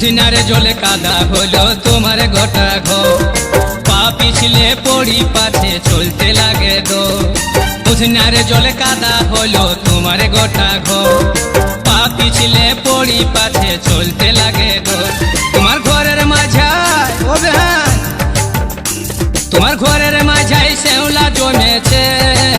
পুদিনারে জলে কাদা হলো তোমার গোটা ঘর, পা পিছলে পড়ি পাছে চলতে লাগে দো। পুদিনারে জলে কাদা হলো তোমার গোটা ঘর, পা পিছলে পড়ি পাছে চলতে লাগে দো। তোমার ঘরের মাঝায় ও বেহান, তোমার ঘরের মাঝায় শ্যাওলা জমেছে,